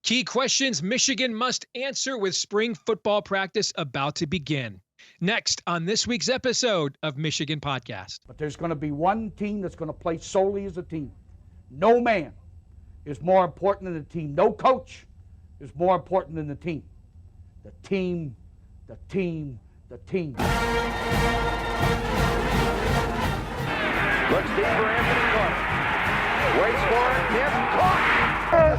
Key questions Michigan must answer with spring football practice about to begin. Next on this week's episode of Michigan Podcast. But there's going to be one team that's going to play solely as a team. No man is more important than the team. No coach is more important than the team. The team, the team, the team. Looks deep for Anthony Clark. Waits for it. Him. Caught. Hey,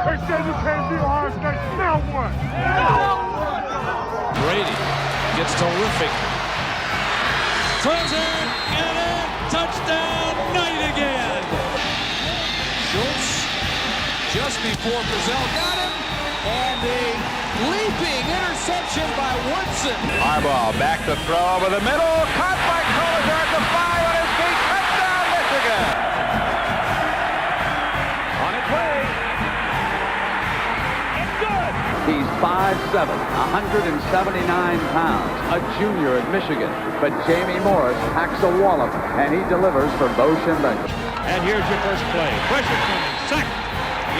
they said you can't beat Ohio State. Now what? Brady gets terrific. Throws it, and a touchdown, Knight again. Schultz just before Brazil got him, and a leaping interception by Woodson. Harbaugh back to throw over the middle. Caught by Collier at the 5 on his feet. Touchdown, Michigan. On its way. It's good. He's 5'7", 179 pounds, a junior at Michigan. But Jamie Morris packs a wallop, and he delivers for Bo Schembechler. And here's your first play. Pressure coming. Sack.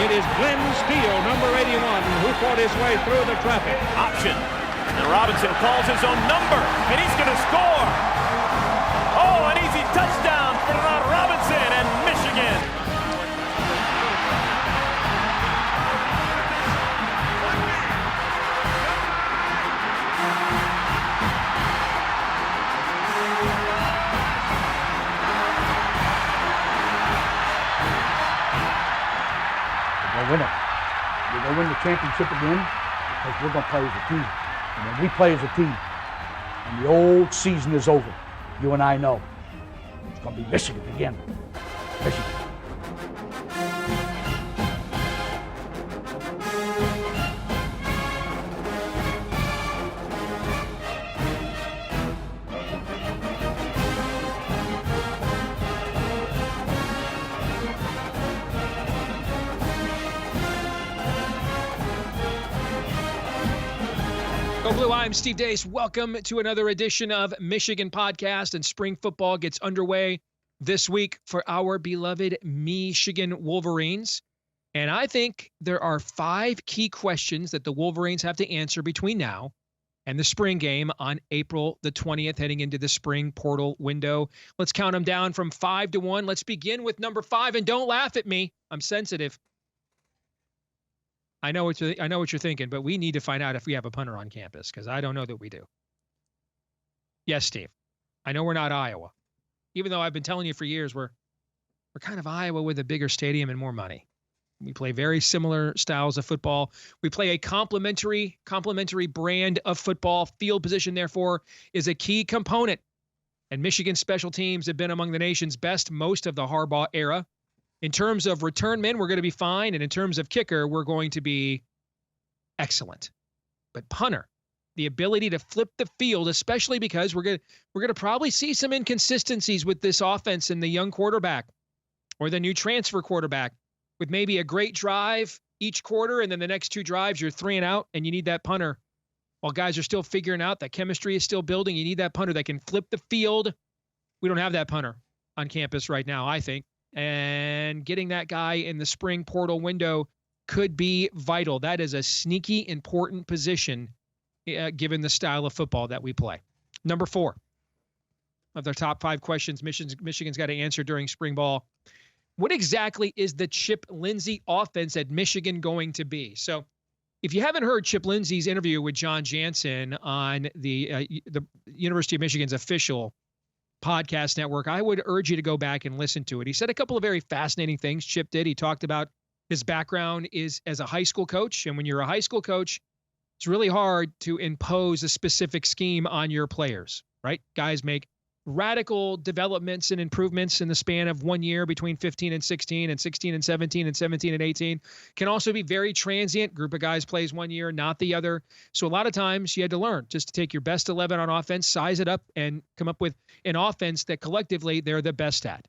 It is Glenn Steele, number 81, who fought his way through the traffic. Option. And Robinson calls his own number, and he's going to score. Oh, an easy touchdown for Robinson and Michigan. We'll win it. We're going to win the championship again because we're going to play as a team. And when we play as a team and the old season is over, you and I know it's going to be Michigan again. Michigan. Go Blue, I'm Steve Dace. Welcome to another edition of Michigan Podcast, and spring football gets underway this week for our beloved Michigan Wolverines. And I think there are 5 key questions that the Wolverines have to answer between now and the spring game on April the 20th, heading into the spring portal window. Let's count them down from 5 to 1. Let's begin with number 5, and don't laugh at me. I'm sensitive. I know what you're thinking, but we need to find out if we have a punter on campus, because I don't know that we do. Yes, Steve. I know we're not Iowa. Even though I've been telling you for years we're kind of Iowa with a bigger stadium and more money. We play very similar styles of football. We play a complementary brand of football. Field position, therefore, is a key component. And Michigan special teams have been among the nation's best most of the Harbaugh era. In terms of return men, we're going to be fine. And in terms of kicker, we're going to be excellent. But punter, the ability to flip the field, especially because we're going to probably see some inconsistencies with this offense and the young quarterback or the new transfer quarterback, with maybe a great drive each quarter, and then the next 2 drives, you're 3 and out, and you need that punter. While guys are still figuring out that chemistry is still building, you need that punter that can flip the field. We don't have that punter on campus right now, I think. And getting that guy in the spring portal window could be vital. That is a sneaky important position given the style of football that we play. Number 4 of their top 5 questions Michigan's got to answer during spring ball. What exactly is the Chip Lindsay offense at Michigan going to be? So if you haven't heard Chip Lindsay's interview with John Jansen on the University of Michigan's official podcast network, I would urge you to go back and listen to it. He said a couple of very fascinating things. Chip did. He talked about his background is as a high school coach. And when you're a high school coach, it's really hard to impose a specific scheme on your players, right? Guys make radical developments and improvements in the span of 1 year between 15 and 16 and 16 and 17 and 17 and 18. Can also be very transient. Group of guys plays 1 year, not the other. So a lot of times you had to learn just to take your best 11 on offense, size it up, and come up with an offense that collectively they're the best at.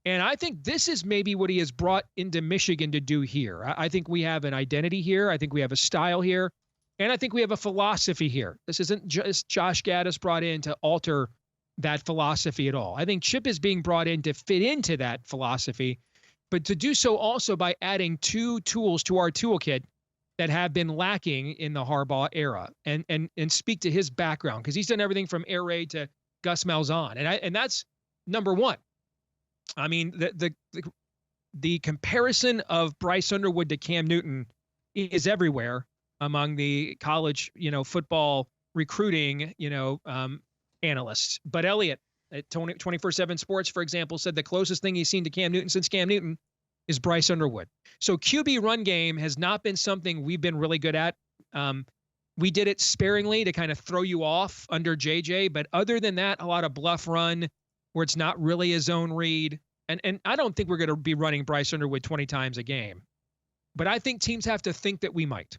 And I think this is maybe what he has brought into Michigan to do here. I think we have an identity here. I think we have a style here. And I think we have a philosophy here. This isn't just Josh Gaddis brought in to alter that philosophy at all. I think Chip is being brought in to fit into that philosophy. but to do so also by adding 2 tools to our toolkit that have been lacking in the Harbaugh era, and speak to his background, because he's done everything from air raid to Gus Malzahn, and that's number one. I mean, the comparison of Bryce Underwood to Cam Newton is everywhere among the college, football recruiting, analysts. But Elliott at 24/7 Sports, for example, said the closest thing he's seen to Cam Newton since Cam Newton is Bryce Underwood. So QB run game has not been something we've been really good at. We did it sparingly to kind of throw you off under JJ, but other than that, a lot of bluff run where it's not really a zone read. And I don't think we're going to be running Bryce Underwood 20 times a game, but I think teams have to think that we might.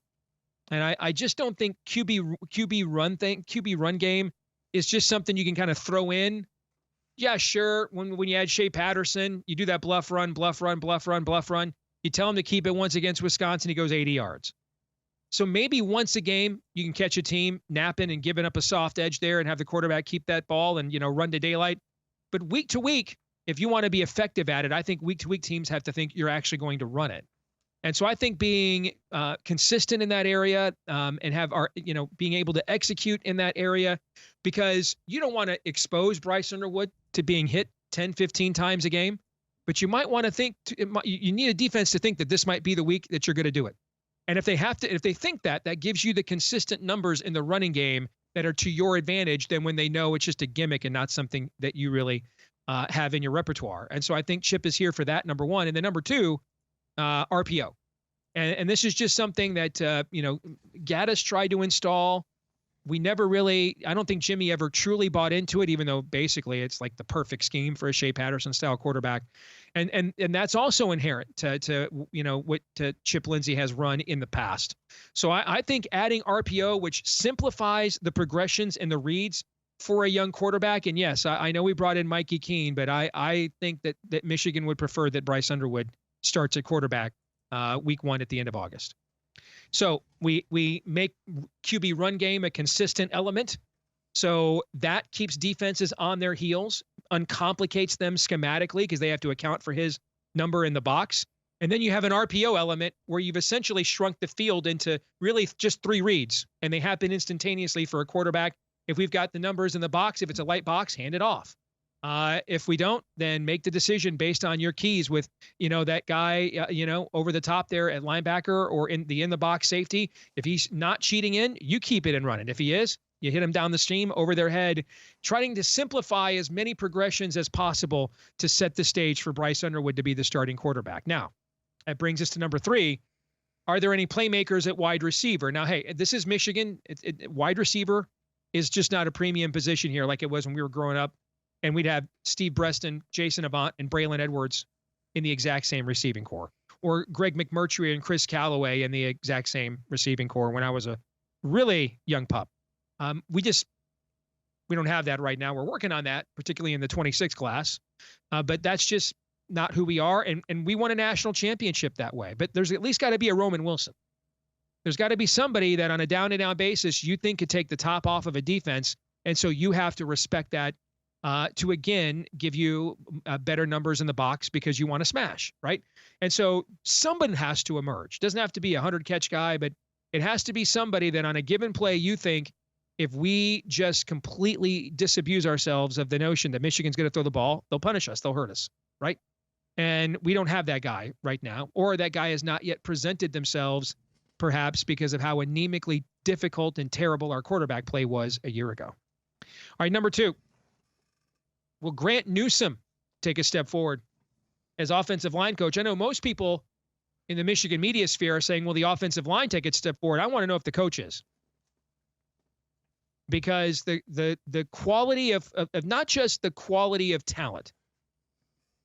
And I just don't think QB run game is just something you can kind of throw in. Yeah, sure. When you add Shea Patterson, you do that bluff run. You tell him to keep it once against Wisconsin, he goes 80 yards. So maybe once a game you can catch a team napping and giving up a soft edge there and have the quarterback keep that ball and, run to daylight. But week to week, if you want to be effective at it, I think week to week teams have to think you're actually going to run it. And so I think being consistent in that area and have being able to execute in that area, because you don't want to expose Bryce Underwood to being hit 10, 15 times a game, but you might want to think you need a defense to think that this might be the week that you're going to do it. And if they think that gives you the consistent numbers in the running game that are to your advantage than when they know it's just a gimmick and not something that you really have in your repertoire. And so I think Chip is here for that, number one. And then number two, RPO. And this is just something that, Gaddis tried to install. We never really, I don't think Jimmy ever truly bought into it, even though basically it's like the perfect scheme for a Shea Patterson style quarterback. And that's also inherent to what Chip Lindsay has run in the past. So I think adding RPO, which simplifies the progressions and the reads for a young quarterback. And yes, I know we brought in Mikey Keene, but I think that Michigan would prefer that Bryce Underwood starts at quarterback week 1 at the end of August. So we make QB run game a consistent element. So that keeps defenses on their heels, uncomplicates them schematically because they have to account for his number in the box. And then you have an RPO element where you've essentially shrunk the field into really just 3 reads, and they happen instantaneously for a quarterback. If we've got the numbers in the box, if it's a light box, hand it off. If we don't, then make the decision based on your keys with, that guy, over the top there at linebacker or in the box safety. If he's not cheating in, you keep it and run it. If he is, you hit him down the stream over their head, trying to simplify as many progressions as possible to set the stage for Bryce Underwood to be the starting quarterback. Now, that brings us to number 3. Are there any playmakers at wide receiver? Now, hey, this is Michigan. Wide receiver is just not a premium position here like it was when we were growing up. And we'd have Steve Breston, Jason Avant, and Braylon Edwards in the exact same receiving corps. Or Greg McMurtry and Chris Callaway in the exact same receiving corps when I was a really young pup. We don't have that right now. We're working on that, particularly in the 26 class. But that's just not who we are. And we won a national championship that way. But there's at least got to be a Roman Wilson. There's got to be somebody that on a down-to-down basis you think could take the top off of a defense. And so you have to respect that. To again give you better numbers in the box because you want to smash, right? And so someone has to emerge. Doesn't have to be a 100-catch guy, but it has to be somebody that on a given play you think if we just completely disabuse ourselves of the notion that Michigan's going to throw the ball, they'll punish us, they'll hurt us, right? And we don't have that guy right now, or that guy has not yet presented themselves, perhaps because of how anemically difficult and terrible our quarterback play was a year ago. All right, number 2. Will Grant Newsome take a step forward as offensive line coach? I know most people in the Michigan media sphere are saying, will the offensive line take a step forward? I want to know if the coach is. Because the quality of not just the quality of talent.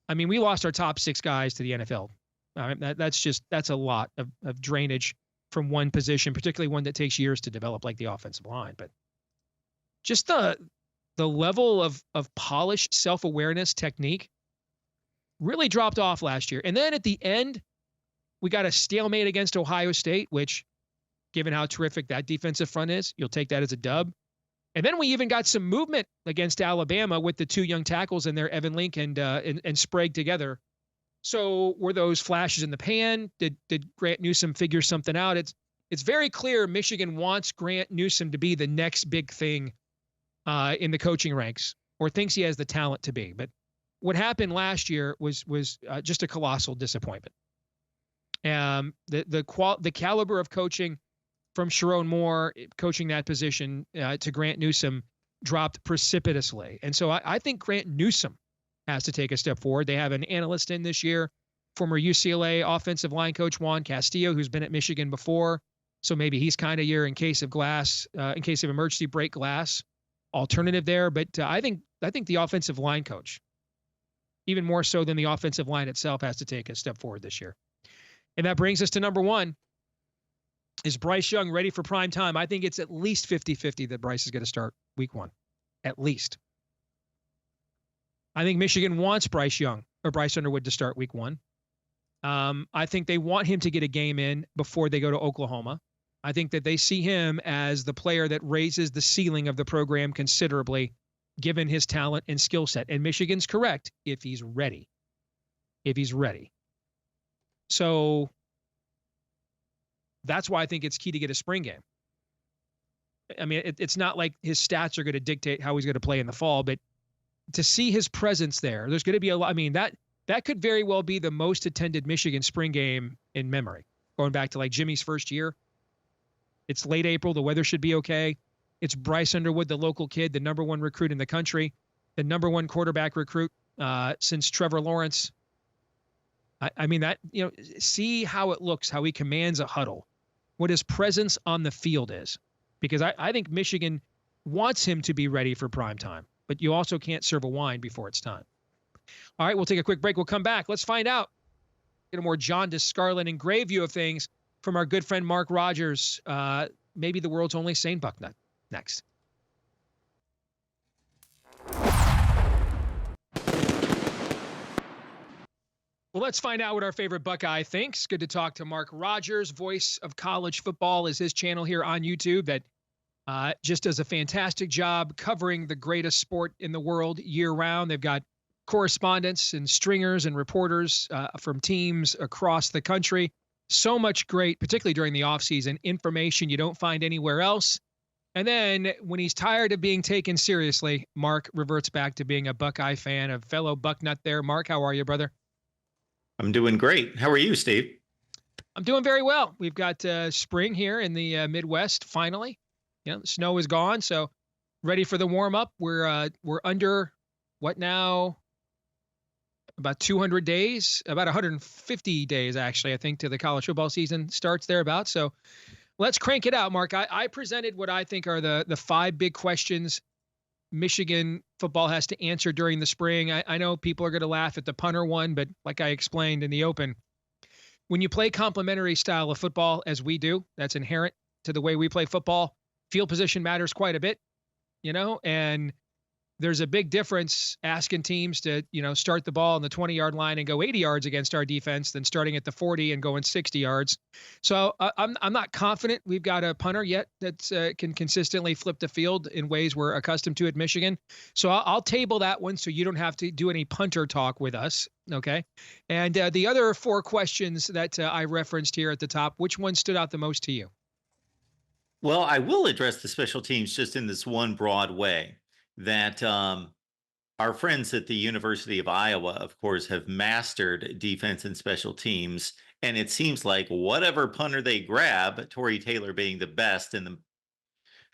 I mean, we lost our top 6 guys to the NFL. That's a lot of drainage from one position, particularly one that takes years to develop like the offensive line. But just the level of polished self-awareness technique really dropped off last year. And then at the end, we got a stalemate against Ohio State, which, given how terrific that defensive front is, you'll take that as a dub. And then we even got some movement against Alabama with the 2 young tackles in there, Evan Link and Sprague together. So were those flashes in the pan? Did Grant Newsome figure something out? It's very clear Michigan wants Grant Newsome to be the next big thing in the coaching ranks, or thinks he has the talent to be. But what happened last year was just a colossal disappointment. The caliber of coaching from Sharon Moore coaching that position to Grant Newsome dropped precipitously. And so I think Grant Newsome has to take a step forward. They have an analyst in this year, former UCLA offensive line coach Juan Castillo, who's been at Michigan before. So maybe he's kind of your in case of emergency break glass alternative there. But I think the offensive line coach, even more so than the offensive line itself, has to take a step forward this year. And that brings us to number one. Is Bryce Young ready for prime time? I think it's at least 50-50 that Bryce is going to start week one. At least. I think Michigan wants Bryce Underwood to start week one. I think they want him to get a game in before they go to Oklahoma. I think that they see him as the player that raises the ceiling of the program considerably, given his talent and skill set. And Michigan's correct if he's ready. So that's why I think it's key to get a spring game. I mean, it's not like his stats are going to dictate how he's going to play in the fall, but to see his presence there's going to be a lot. I mean, that could very well be the most attended Michigan spring game in memory, going back to like Jimmy's first year. It's late April. The weather should be okay. It's Bryce Underwood, the local kid, the number one recruit in the country, the number one quarterback recruit since Trevor Lawrence. I mean, see how it looks, how he commands a huddle, what his presence on the field is. Because I think Michigan wants him to be ready for prime time, but you also can't serve a wine before it's time. All right, we'll take a quick break. We'll come back. Let's find out. Get a more jaundiced, scarlet, and gray view of things from our good friend Mark Rogers, maybe the world's only sane bucknut. Next. Well, let's find out what our favorite Buckeye thinks. Good to talk to Mark Rogers, voice of college football, is his channel here on YouTube that just does a fantastic job covering the greatest sport in the world year-round. They've got correspondents and stringers and reporters from teams across the country. So much great, particularly during the offseason, information you don't find anywhere else. And then when he's tired of being taken seriously, Mark reverts back to being a Buckeye fan, a fellow Bucknut there. Mark, how are you, brother? I'm doing great. How are you, Steve? I'm doing very well. We've got spring here in the Midwest, finally. The snow is gone, so ready for the warm-up. We're under, what now? About 200 days, about 150 days, actually, I think, to the college football season starts thereabouts. So let's crank it out, Mark. I presented what I think are the five big questions Michigan football has to answer during the spring. I know people are going to laugh at the punter one, but like I explained in the open, when you play complementary style of football, as we do, that's inherent to the way we play football, field position matters quite a bit, and there's a big difference asking teams to, start the ball on the 20-yard line and go 80 yards against our defense than starting at the 40 and going 60 yards. So I'm not confident we've got a punter yet that can consistently flip the field in ways we're accustomed to at Michigan. So I'll table that one so you don't have to do any punter talk with us, okay? And the other four questions that I referenced here at the top, which one stood out the most to you? Well, I will address the special teams just in this one broad way. That our friends at the University of Iowa, of course, have mastered defense and special teams. And it seems like whatever punter they grab, Torrey Taylor being the best and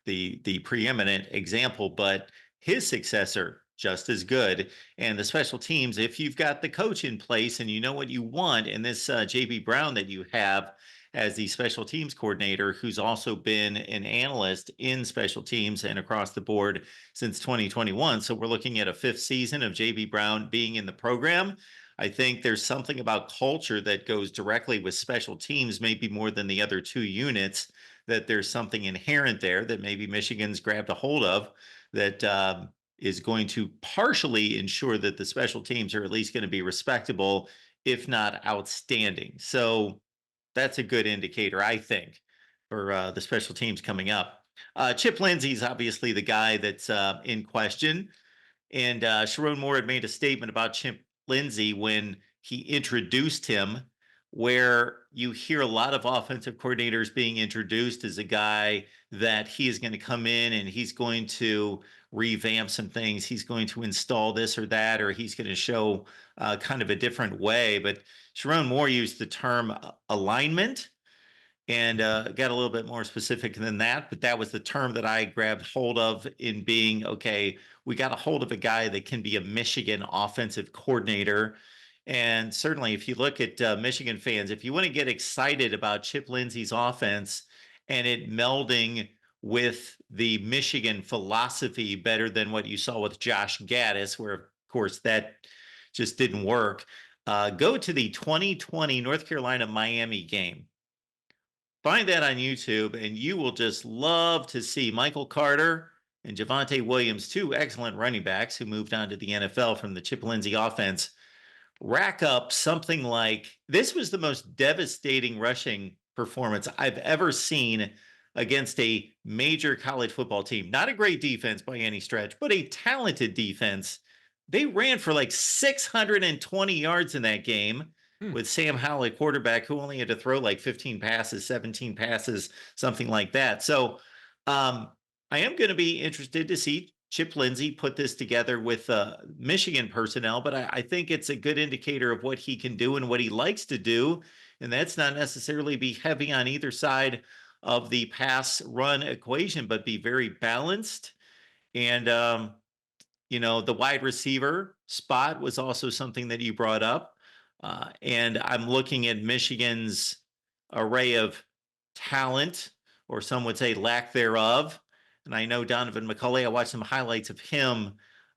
the preeminent example, but his successor just as good. And the special teams, if you've got the coach in place and you know what you want, and this JB Brown that you have as the special teams coordinator, who's also been an analyst in special teams and across the board since 2021. So we're looking at a fifth season of JB Brown being in the program. I think there's something about culture that goes directly with special teams, maybe more than the other two units, that there's something inherent there that maybe Michigan's grabbed a hold of that is going to partially ensure that the special teams are at least going to be respectable, if not outstanding. So that's a good indicator, I think, for the special teams coming up. Chip Lindsay's obviously the guy that's in question. And Sharon Moore had made a statement about Chip Lindsay when he introduced him, where you hear a lot of offensive coordinators being introduced as a guy that he is going to come in and he's going to revamp some things. He's going to install this or that, or he's going to show kind of a different way. But Sherrone Moore used the term alignment and got a little bit more specific than that. But that was the term that I grabbed hold of in being, okay, we got a hold of a guy that can be a Michigan offensive coordinator. And certainly, if you look at Michigan fans, if you want to get excited about Chip Lindsay's offense and it melding with the Michigan philosophy better than what you saw with Josh Gaddis, where, of course, that just didn't work, go to the 2020 North Carolina-Miami game. Find that on YouTube, and you will just love to see Michael Carter and Javonte Williams, two excellent running backs who moved on to the NFL from the Chip Lindsay offense, rack up something like, this was the most devastating rushing performance I've ever seen against a major college football team. Not a great defense by any stretch, but a talented defense. They ran for like 620 yards in that game with Sam Howell at quarterback, who only had to throw like 15 passes, 17 passes, something like that. So I am going to be interested to see Chip Lindsay put this together with Michigan personnel, but I think it's a good indicator of what he can do and what he likes to do. And that's not necessarily be heavy on either side of the pass run equation, but be very balanced. And, the wide receiver spot was also something that you brought up. And I'm looking at Michigan's array of talent, or some would say lack thereof. And I know Donovan McCulley, I watched some highlights of him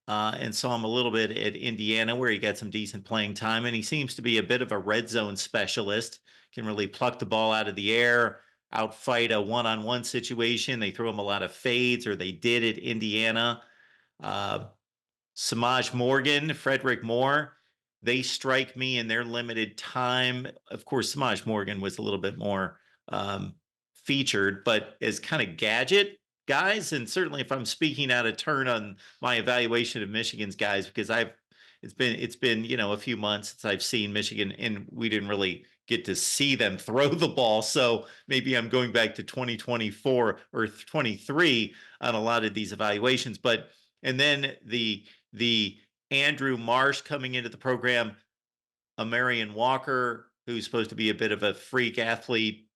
and saw him a little bit at Indiana, where he got some decent playing time. And he seems to be a bit of a red zone specialist, can really pluck the ball out of the air, outfight a one-on-one situation. They throw him a lot of fades, or they did at Indiana. Samaj Morgan, Frederick Moore, they strike me in their limited time. Of course, Samaj Morgan was a little bit more featured, but as kind of gadget guys, and certainly if I'm speaking out of turn on my evaluation of Michigan's guys, because it's been a few months since I've seen Michigan, and we didn't really get to see them throw the ball. So maybe I'm going back to 2024 or 23 on a lot of these evaluations. And then the Andrew Marsh coming into the program, Marion Walker, who's supposed to be a bit of a freak athlete.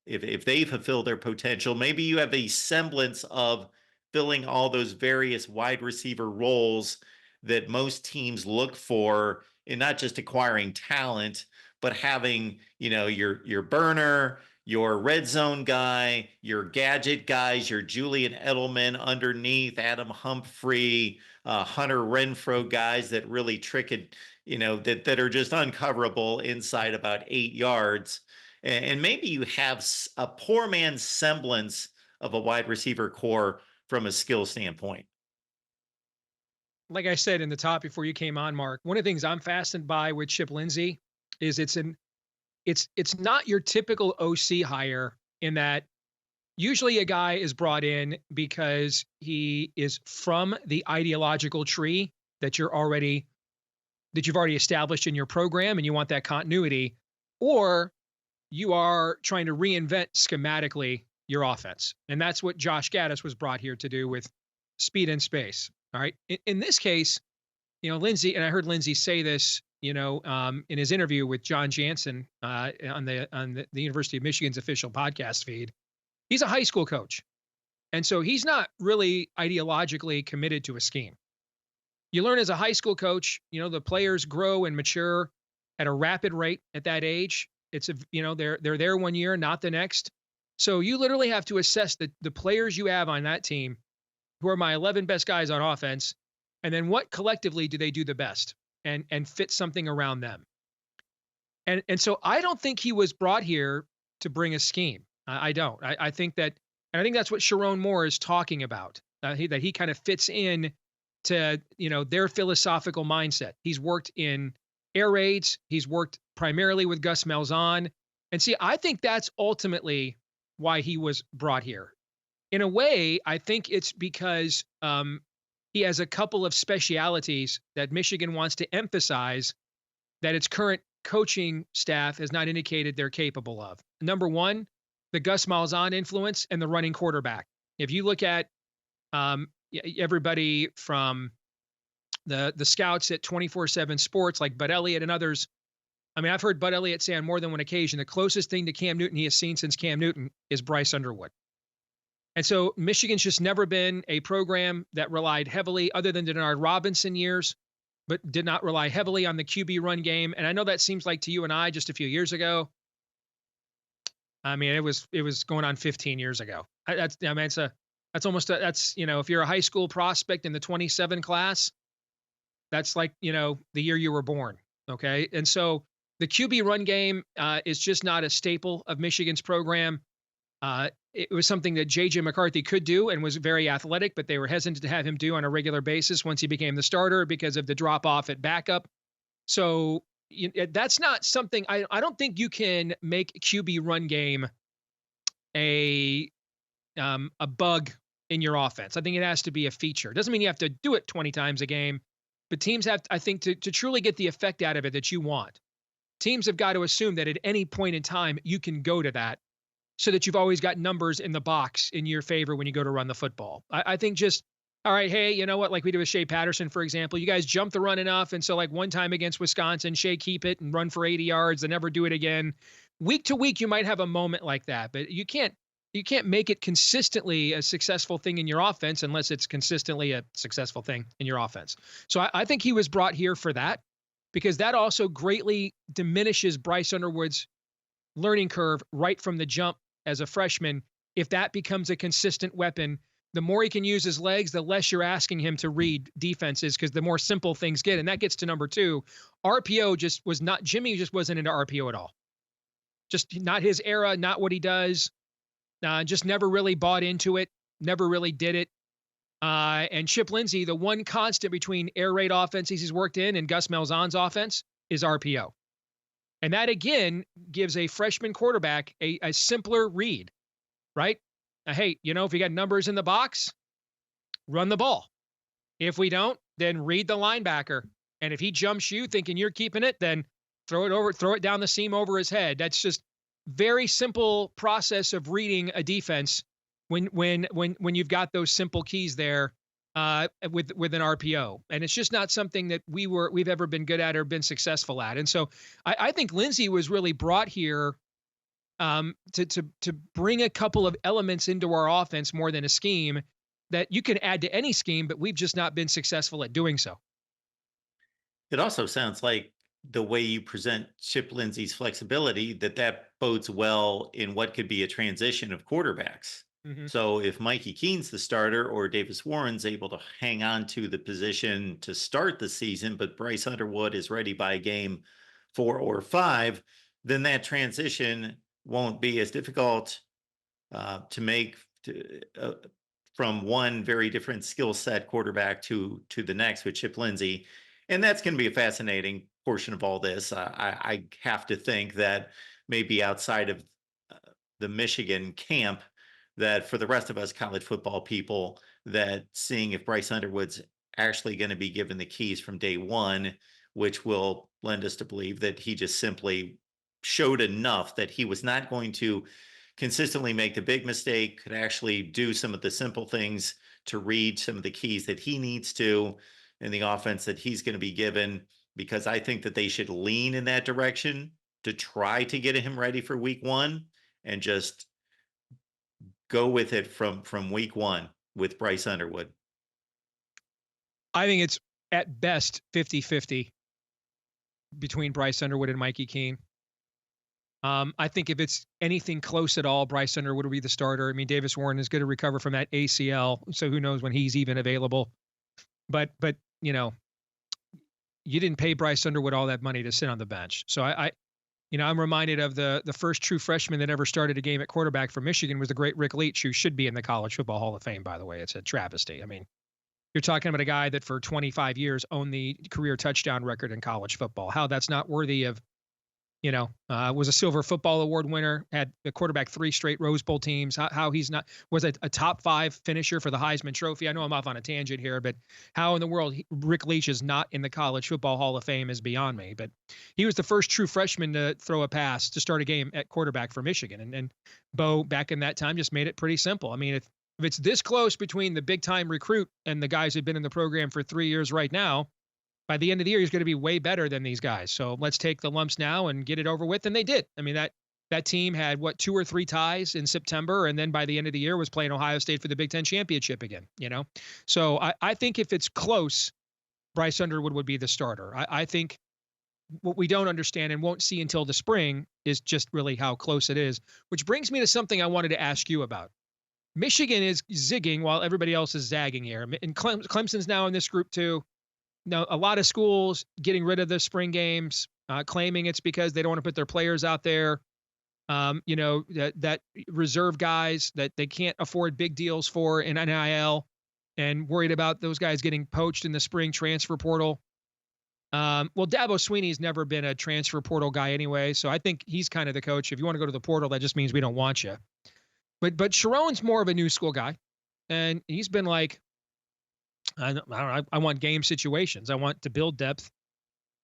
If they fulfill their potential, maybe you have a semblance of filling all those various wide receiver roles that most teams look for in not just acquiring talent, but having, your burner, your red zone guy, your gadget guys, your Julian Edelman underneath, Adam Humphrey, Hunter Renfrow guys that really trick it, that are just uncoverable inside about 8 yards. And maybe you have a poor man's semblance of a wide receiver core from a skill standpoint. Like I said in the top before you came on, Mark, one of the things I'm fascinated by with Chip Lindsay is it's not your typical OC hire, in that usually a guy is brought in because he is from the ideological tree that you've already established in your program, and you want that continuity, or you are trying to reinvent schematically your offense. And that's what Josh Gaddis was brought here to do with speed and space. All right. In this case, Lindsay, and I heard Lindsay say this, in his interview with John Jansen on the University of Michigan's official podcast feed, he's a high school coach. And so he's not really ideologically committed to a scheme. You learn as a high school coach, the players grow and mature at a rapid rate at that age. They're there 1 year, not the next. So you literally have to assess the players you have on that team, who are my 11 best guys on offense, and then what collectively do they do the best, and fit something around them. And so I don't think he was brought here to bring a scheme. I don't. I think that, and I think that's what Sherrone Moore is talking about. That he kind of fits in to their philosophical mindset. He's worked in air raids. He's worked primarily with Gus Malzahn. And see, I think that's ultimately why he was brought here. In a way, I think it's because he has a couple of specialities that Michigan wants to emphasize that its current coaching staff has not indicated they're capable of. Number one, the Gus Malzahn influence and the running quarterback. If you look at everybody from the scouts at 24/7 Sports, like Bud Elliott and others, I mean, I've heard Bud Elliott say on more than one occasion, the closest thing to Cam Newton he has seen since Cam Newton is Bryce Underwood. And so Michigan's just never been a program that relied heavily, other than the Denard Robinson years, but did not rely heavily on the QB run game. And I know that seems like to you and I just a few years ago. I mean, it was going on 15 years ago. That's if you're a high school prospect in the 27 class, that's like, the year you were born. Okay. And so the QB run game is just not a staple of Michigan's program. It was something that J.J. McCarthy could do and was very athletic, but they were hesitant to have him do on a regular basis once he became the starter because of the drop off at backup. So that's not something I don't think you can make QB run game a bug in your offense. I think it has to be a feature. It doesn't mean you have to do it 20 times a game, but teams have, I think, to truly get the effect out of it that you want. Teams have got to assume that at any point in time you can go to that, so that you've always got numbers in the box in your favor when you go to run the football. I think just, all right, hey, you know what, like we did with Shea Patterson, for example, you guys jump the run enough. And so like one time against Wisconsin, Shea keep it and run for 80 yards and never do it again. Week to week, you might have a moment like that, but you can't make it consistently a successful thing in your offense unless it's consistently a successful thing in your offense. So I think he was brought here for that, because that also greatly diminishes Bryce Underwood's learning curve right from the jump as a freshman. If that becomes a consistent weapon, the more he can use his legs, the less you're asking him to read defenses, because the more simple things get. And that gets to number two. RPO Jimmy just wasn't into RPO at all. Just not his era, not what he does. Just never really bought into it, never really did it. And Chip Lindsay, the one constant between air raid offenses he's worked in and Gus Malzahn's offense is RPO. And that, again, gives a freshman quarterback a simpler read, right? Hey, if you got numbers in the box, run the ball. If we don't, then read the linebacker. And if he jumps you thinking you're keeping it, then throw it down the seam over his head. That's just very simple process of reading a defense when you've got those simple keys there with an RPO. And it's just not something that we've ever been good at or been successful at. And so I think Lindsay was really brought here to bring a couple of elements into our offense more than a scheme that you can add to any scheme, but we've just not been successful at doing so. It also sounds like the way you present Chip Lindsay's flexibility, that bodes well in what could be a transition of quarterbacks. Mm-hmm. So if Mikey Keene's the starter or Davis Warren's able to hang on to the position to start the season, but Bryce Underwood is ready by game 4 or 5, then that transition won't be as difficult to make from one very different skill set quarterback to the next with Chip Lindsay. And that's going to be a fascinating portion of all this. I have to think that maybe outside of the Michigan camp, that for the rest of us college football people, that seeing if Bryce Underwood's actually going to be given the keys from day one, which will lend us to believe that he just simply showed enough that he was not going to consistently make the big mistake, could actually do some of the simple things to read some of the keys that he needs to in the offense that he's going to be given, because I think that they should lean in that direction to try to get him ready for week 1 and just go with it from week 1 with Bryce Underwood. I think it's at best 50-50 between Bryce Underwood and Mikey Keene. I think if it's anything close at all, Bryce Underwood will be the starter. I mean, Davis Warren is going to recover from that ACL, so who knows when he's even available. But you didn't pay Bryce Underwood all that money to sit on the bench. So I'm reminded of the first true freshman that ever started a game at quarterback for Michigan was the great Rick Leach, who should be in the College Football Hall of Fame, by the way. It's a travesty. I mean, you're talking about a guy that for 25 years owned the career touchdown record in college football. How that's not worthy of Was a Silver Football Award winner, had the quarterback 3 straight Rose Bowl teams. How he's not, was a top 5 finisher for the Heisman Trophy. I know I'm off on a tangent here, but how in the world Rick Leach is not in the College Football Hall of Fame is beyond me. But he was the first true freshman to throw a pass to start a game at quarterback for Michigan. And Bo, back in that time, just made it pretty simple. I mean, if it's this close between the big-time recruit and the guys who've been in the program for 3 years right now, by the end of the year, he's going to be way better than these guys. So let's take the lumps now and get it over with. And they did. I mean, that team had, 2 or 3 ties in September, and then by the end of the year was playing Ohio State for the Big Ten championship again, So I think if it's close, Bryce Underwood would be the starter. I think what we don't understand and won't see until the spring is just really how close it is, which brings me to something I wanted to ask you about. Michigan is zigging while everybody else is zagging here. And Clemson's now in this group too. Now, a lot of schools getting rid of the spring games, claiming it's because they don't want to put their players out there. That reserve guys that they can't afford big deals for in NIL, and worried about those guys getting poached in the spring transfer portal. Well, Dabo Swinney's never been a transfer portal guy anyway, so I think he's kind of the coach. If you want to go to the portal, that just means we don't want you. But Sharon's more of a new school guy, and he's been like, I want game situations. I want to build depth.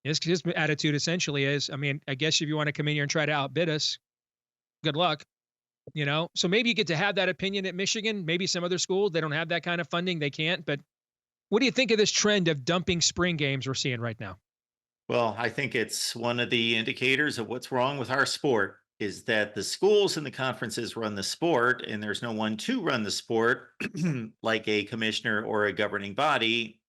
His attitude essentially is, I guess if you want to come in here and try to outbid us, good luck. So maybe you get to have that opinion at Michigan. Maybe some other schools, they don't have that kind of funding. They can't. But what do you think of this trend of dumping spring games we're seeing right now? Well, I think it's one of the indicators of what's wrong with our sport, is that the schools and the conferences run the sport, and there's no one to run the sport like a commissioner or a governing body.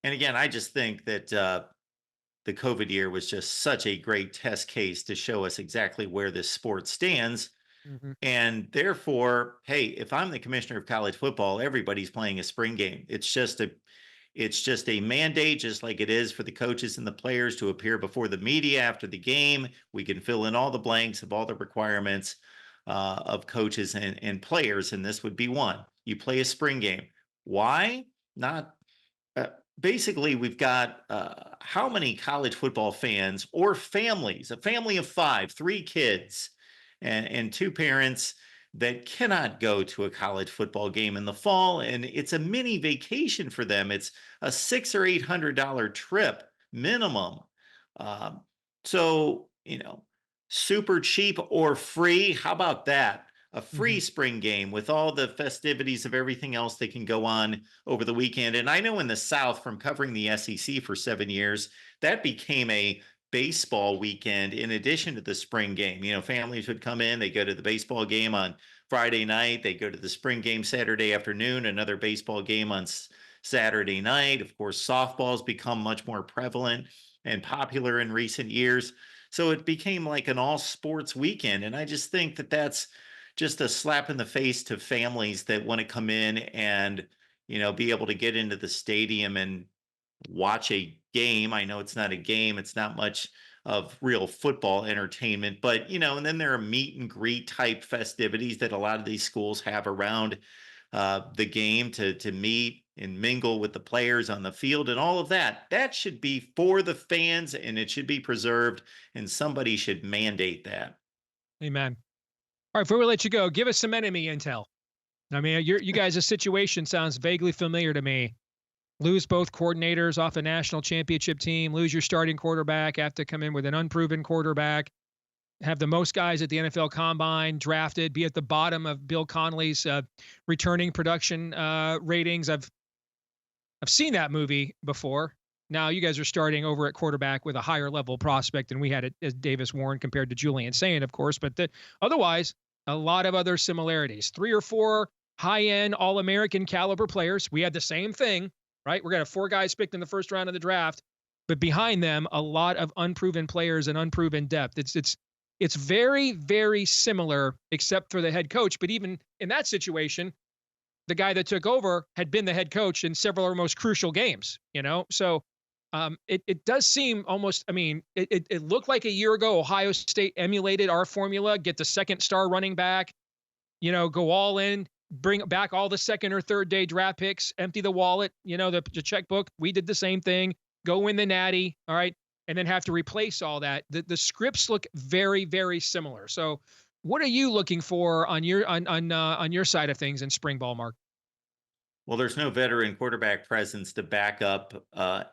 And again, I just think that the COVID year was just such a great test case to show us exactly where this sport stands. Mm-hmm. And therefore, hey, if I'm the commissioner of college football, everybody's playing a spring game. It's just a mandate, just like it is for the coaches and the players to appear before the media after the game. We can fill in all the blanks of all the requirements of coaches and players, and this would be one. You play a spring game. Why? Basically, we've got how many college football fans or families, a family of 5, 3 kids, and 2 parents that cannot go to a college football game in the fall, and it's a mini vacation for them. It's a $600 or $800 trip minimum. So, super cheap or free. How about that? A free spring game with all the festivities of everything else that can go on over the weekend. And I know in the South, from covering the SEC for 7 years, that became a baseball weekend in addition to the spring game. Families would come in, they go to the baseball game on Friday night, they go to the spring game Saturday afternoon, another baseball game on Saturday night. Of course, softball's become much more prevalent and popular in recent years. So it became like an all sports weekend. And I just think that that's just a slap in the face to families that want to come in and, be able to get into the stadium and watch a game. I know it's not a game. It's not much of real football entertainment, but, and then there are meet and greet type festivities that a lot of these schools have around the game to meet and mingle with the players on the field and all of that. That should be for the fans, and it should be preserved, and somebody should mandate that. Amen. All right, before we let you go, give us some enemy intel. You guys' situation sounds vaguely familiar to me. Lose both coordinators off a national championship team, lose your starting quarterback, have to come in with an unproven quarterback, have the most guys at the NFL Combine drafted, be at the bottom of Bill Connolly's returning production ratings. I've seen that movie before. Now you guys are starting over at quarterback with a higher level prospect than we had at Davis Warren compared to Julian Sayin, of course, but otherwise, a lot of other similarities. 3 or 4 high-end All-American caliber players. We had the same thing. Right? We're going to have 4 guys picked in the first round of the draft, but behind them, a lot of unproven players and unproven depth. It's very, very similar, except for the head coach. But even in that situation, the guy that took over had been the head coach in several of our most crucial games, So it does seem almost, it looked like a year ago, Ohio State emulated our formula, get the second star running back, go all in. Bring back all the second or third day draft picks, empty the wallet, the checkbook. We did the same thing. Go win the Natty. All right. and then have to replace all that. The scripts look very, very similar. So what are you looking for on your side of things in spring ball, Mark? Well, there's no veteran quarterback presence to back up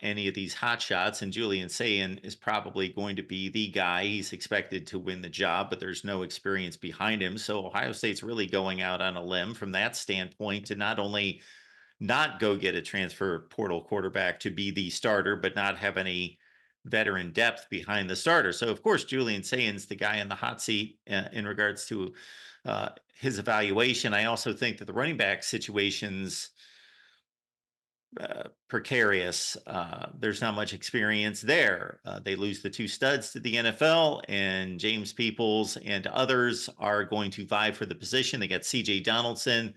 any of these hot shots, and Julian Sayin is probably going to be the guy. He's expected to win the job, but there's no experience behind him. So Ohio State's really going out on a limb from that standpoint to not only not go get a transfer portal quarterback to be the starter, but not have any veteran depth behind the starter. So, of course, Julian Sayin's the guy in the hot seat in regards to his evaluation. I also think that the running back situation's precarious. There's not much experience there. They lose the two studs to the NFL, and James Peoples and others are going to vie for the position. They got C.J. Donaldson,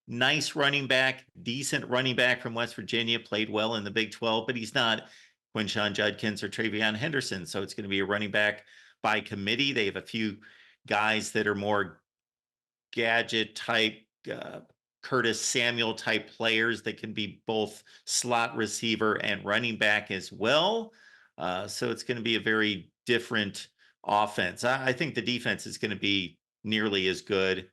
nice running back, decent running back from West Virginia, played well in the Big 12, but he's not Quinshon Judkins or Travion Henderson. So it's going to be a running back by committee. They have a few guys that are more gadget type, Curtis Samuel type players that can be both slot receiver and running back as well. So it's going to be a very different offense. I think the defense is going to be nearly as good.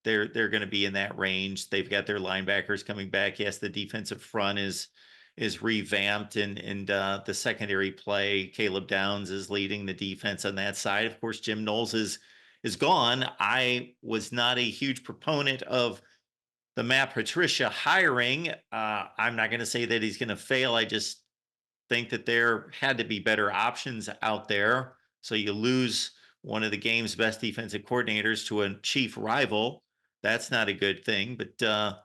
They're going to be in that range. They've got their linebackers coming back. Yes, the defensive front is revamped, and the secondary play, Caleb Downs is leading the defense on that side. Of course, Jim Knowles is gone. I was not a huge proponent of the Matt Patricia hiring. I'm not going to say that he's going to fail. I just think that there had to be better options out there. So you lose one of the game's best defensive coordinators to a chief rival. That's not a good thing, but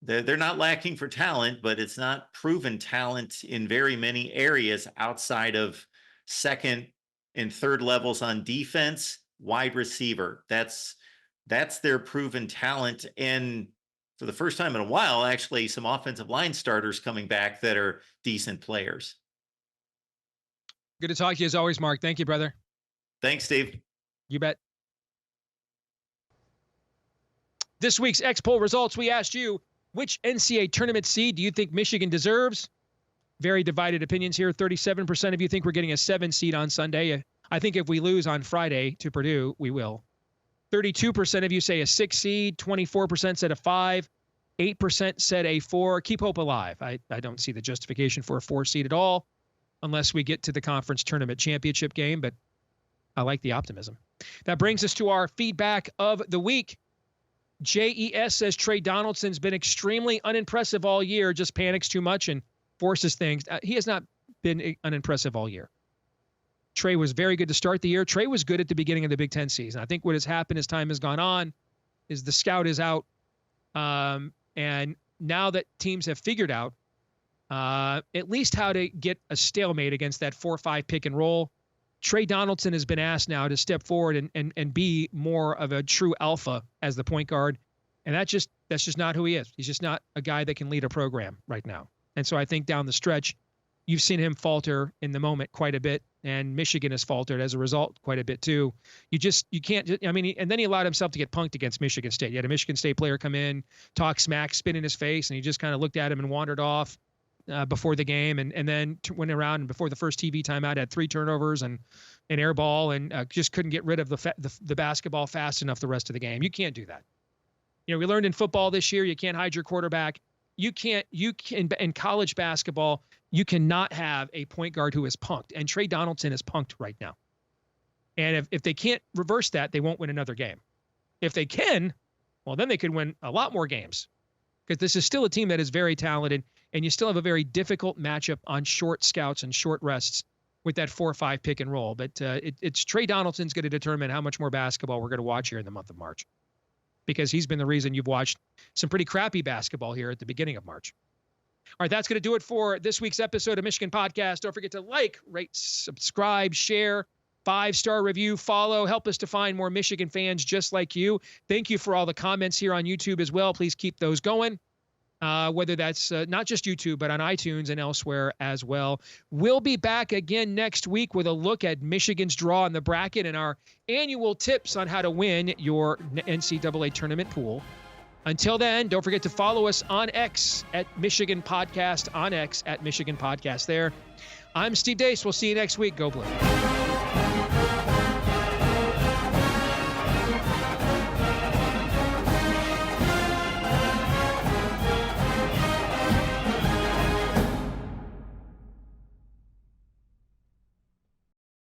they're not lacking for talent, but it's not proven talent in very many areas outside of second and third levels on defense, wide receiver. That's their proven talent. And for the first time in a while, actually, some offensive line starters coming back that are decent players. Good to talk to you as always, Mark. Thank you, brother. Thanks, Steve. You bet. This week's X-Poll results, we asked you, which NCAA tournament seed do you think Michigan deserves? Very divided opinions here. 37% of you think we're getting a 7 seed on Sunday. I think if we lose on Friday to Purdue, we will. 32% of you say a 6 seed. 24% said a 5. 8% said a 4. Keep hope alive. I don't see the justification for a 4 seed at all unless we get to the conference tournament championship game, but I like the optimism. That brings us to our feedback of the week. JES says Trey Donaldson's been extremely unimpressive all year, just panics too much and forces things. He has not been unimpressive all year. Trey was very good to start the year. Trey was good at the beginning of the Big Ten season. I think what has happened as time has gone on is the scout is out. And now that teams have figured out at least how to get a stalemate against that 4-5 pick and roll, Trey Donaldson has been asked now to step forward and be more of a true alpha as the point guard. And that's just not who he is. He's just not a guy that can lead a program right now. And so I think down the stretch, you've seen him falter in the moment quite a bit, and Michigan has faltered as a result quite a bit too. You can't, I mean, and then he allowed himself to get punked against Michigan State. You had a Michigan State player come in, talk smack, spit in his face, and he just kind of looked at him and wandered off before the game, and then went around and before the first TV timeout had 3 turnovers and an air ball, and just couldn't get rid of the basketball fast enough the rest of the game. You can't do that. You know, we learned in football this year, you can't hide your quarterback. You can in college basketball, you cannot have a point guard who is punked, and Trey Donaldson is punked right now. And if they can't reverse that, they won't win another game. If they can, well, then they could win a lot more games, because this is still a team that is very talented, and you still have a very difficult matchup on short scouts and short rests with that 4-5 pick and roll. But it's Trey Donaldson's going to determine how much more basketball we're going to watch here in the month of March, because he's been the reason you've watched some pretty crappy basketball here at the beginning of March. All right, that's going to do it for this week's episode of Michigan Podcast. Don't forget to like, rate, subscribe, share, 5-star review, follow, help us to find more Michigan fans just like you. Thank you for all the comments here on YouTube as well. Please keep those going. Whether that's not just YouTube, but on iTunes and elsewhere as well. We'll be back again next week with a look at Michigan's draw in the bracket and our annual tips on how to win your NCAA tournament pool. Until then, don't forget to follow us on X at Michigan Podcast, on X at Michigan Podcast there. I'm Steve Deace. We'll see you next week. Go Blue.